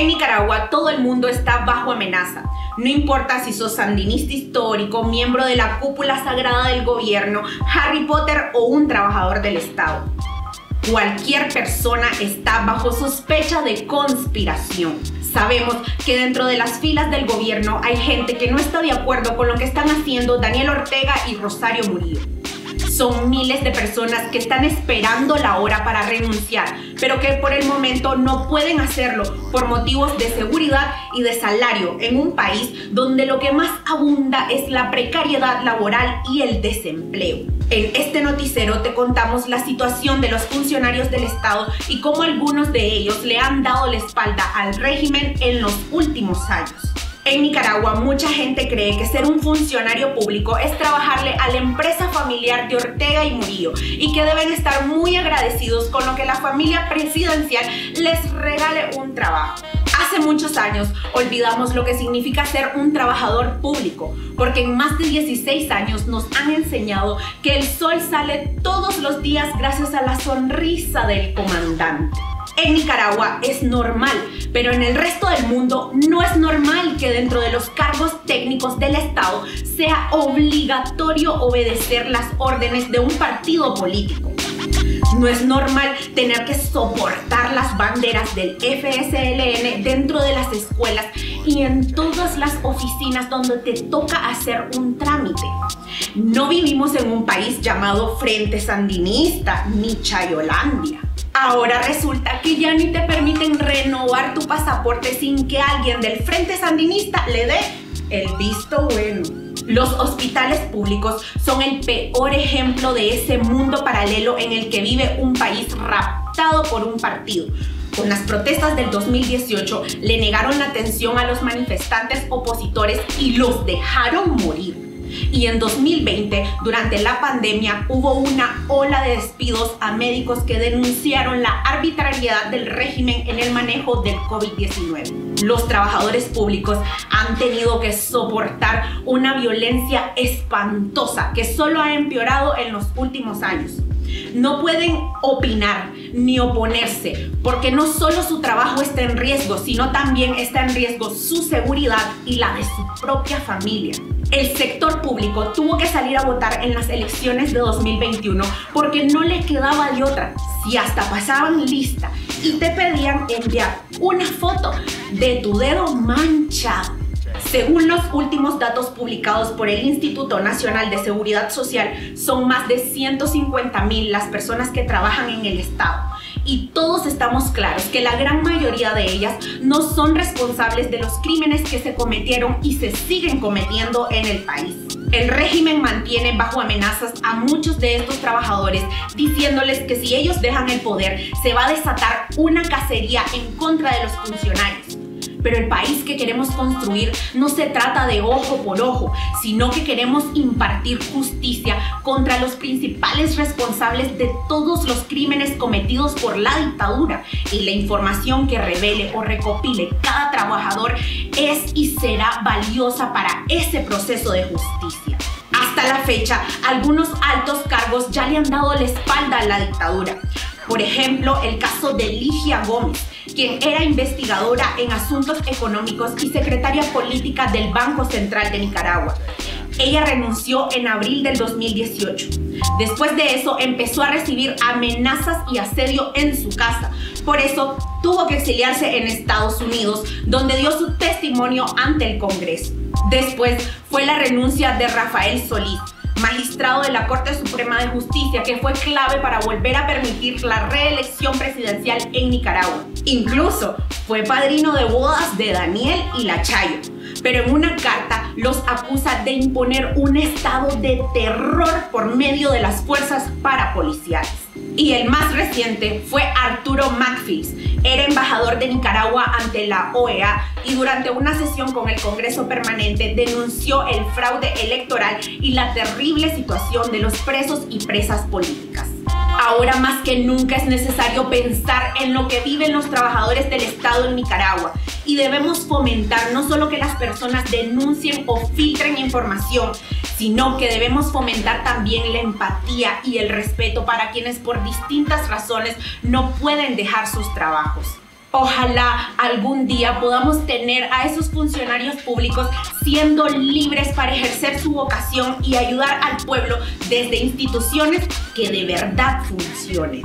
En Nicaragua todo el mundo está bajo amenaza. No importa si sos sandinista histórico, miembro de la cúpula sagrada del gobierno, Harry Potter o un trabajador del Estado. Cualquier persona está bajo sospecha de conspiración. Sabemos que dentro de las filas del gobierno hay gente que no está de acuerdo con lo que están haciendo Daniel Ortega y Rosario Murillo. Son miles de personas que están esperando la hora para renunciar, pero que por el momento no pueden hacerlo por motivos de seguridad y de salario en un país donde lo que más abunda es la precariedad laboral y el desempleo. En este noticiero te contamos la situación de los funcionarios del Estado y cómo algunos de ellos le han dado la espalda al régimen en los últimos años. En Nicaragua, mucha gente cree que ser un funcionario público es trabajarle a la empresa familiar de Ortega y Murillo y que deben estar muy agradecidos con lo que la familia presidencial les regale un trabajo. Hace muchos años olvidamos lo que significa ser un trabajador público, porque en más de 16 años nos han enseñado que el sol sale todos los días gracias a la sonrisa del comandante. En Nicaragua es normal, pero en el resto del mundo no es normal que dentro de los cargos técnicos del Estado sea obligatorio obedecer las órdenes de un partido político. No es normal tener que soportar las banderas del FSLN dentro de las escuelas y en todas las oficinas donde te toca hacer un trámite. No vivimos en un país llamado Frente Sandinista ni Chayolandia. Ahora resulta que ya ni te permiten renovar tu pasaporte sin que alguien del Frente Sandinista le dé el visto bueno. Los hospitales públicos son el peor ejemplo de ese mundo paralelo en el que vive un país raptado por un partido. Con las protestas del 2018 le negaron la atención a los manifestantes opositores y los dejaron morir. Y en 2020, durante la pandemia, hubo una ola de despidos a médicos que denunciaron la arbitrariedad del régimen en el manejo del COVID-19. Los trabajadores públicos han tenido que soportar una violencia espantosa que solo ha empeorado en los últimos años. No pueden opinar ni oponerse, porque no solo su trabajo está en riesgo, sino también está en riesgo su seguridad y la de su propia familia. El sector público tuvo que salir a votar en las elecciones de 2021 porque no le quedaba de otra. Si hasta pasaban lista y te pedían enviar una foto de tu dedo manchado. Según los últimos datos publicados por el Instituto Nacional de Seguridad Social, son más de 150,000 las personas que trabajan en el Estado. Y todos estamos claros que la gran mayoría de ellas no son responsables de los crímenes que se cometieron y se siguen cometiendo en el país. El régimen mantiene bajo amenazas a muchos de estos trabajadores, diciéndoles que si ellos dejan el poder, se va a desatar una cacería en contra de los funcionarios. Pero el país que queremos construir no se trata de ojo por ojo, sino que queremos impartir justicia contra los principales responsables de todos los crímenes cometidos por la dictadura. Y la información que revele o recopile cada trabajador es y será valiosa para ese proceso de justicia. Hasta la fecha, algunos altos cargos ya le han dado la espalda a la dictadura. Por ejemplo, el caso de Ligia Gómez, quien era investigadora en asuntos económicos y secretaria política del Banco Central de Nicaragua. Ella renunció en abril del 2018. Después de eso empezó a recibir amenazas y asedio en su casa. Por eso tuvo que exiliarse en Estados Unidos, donde dio su testimonio ante el Congreso. Después fue la renuncia de Rafael Solís, magistrado de la Corte Suprema de Justicia, que fue clave para volver a permitir la reelección presidencial en Nicaragua. Incluso fue padrino de bodas de Daniel y la Chayo. Pero en una carta los acusa de imponer un estado de terror por medio de las fuerzas parapoliciales. Y el más reciente fue Arturo Macfields. Era embajador de Nicaragua ante la OEA y durante una sesión con el Congreso Permanente denunció el fraude electoral y la terrible situación de los presos y presas políticas. Ahora más que nunca es necesario pensar en lo que viven los trabajadores del Estado en Nicaragua y debemos fomentar no solo que las personas denuncien o filtren información, sino que debemos fomentar también la empatía y el respeto para quienes por distintas razones no pueden dejar sus trabajos. Ojalá algún día podamos tener a esos funcionarios públicos siendo libres para ejercer su vocación y ayudar al pueblo desde instituciones que de verdad funcionen.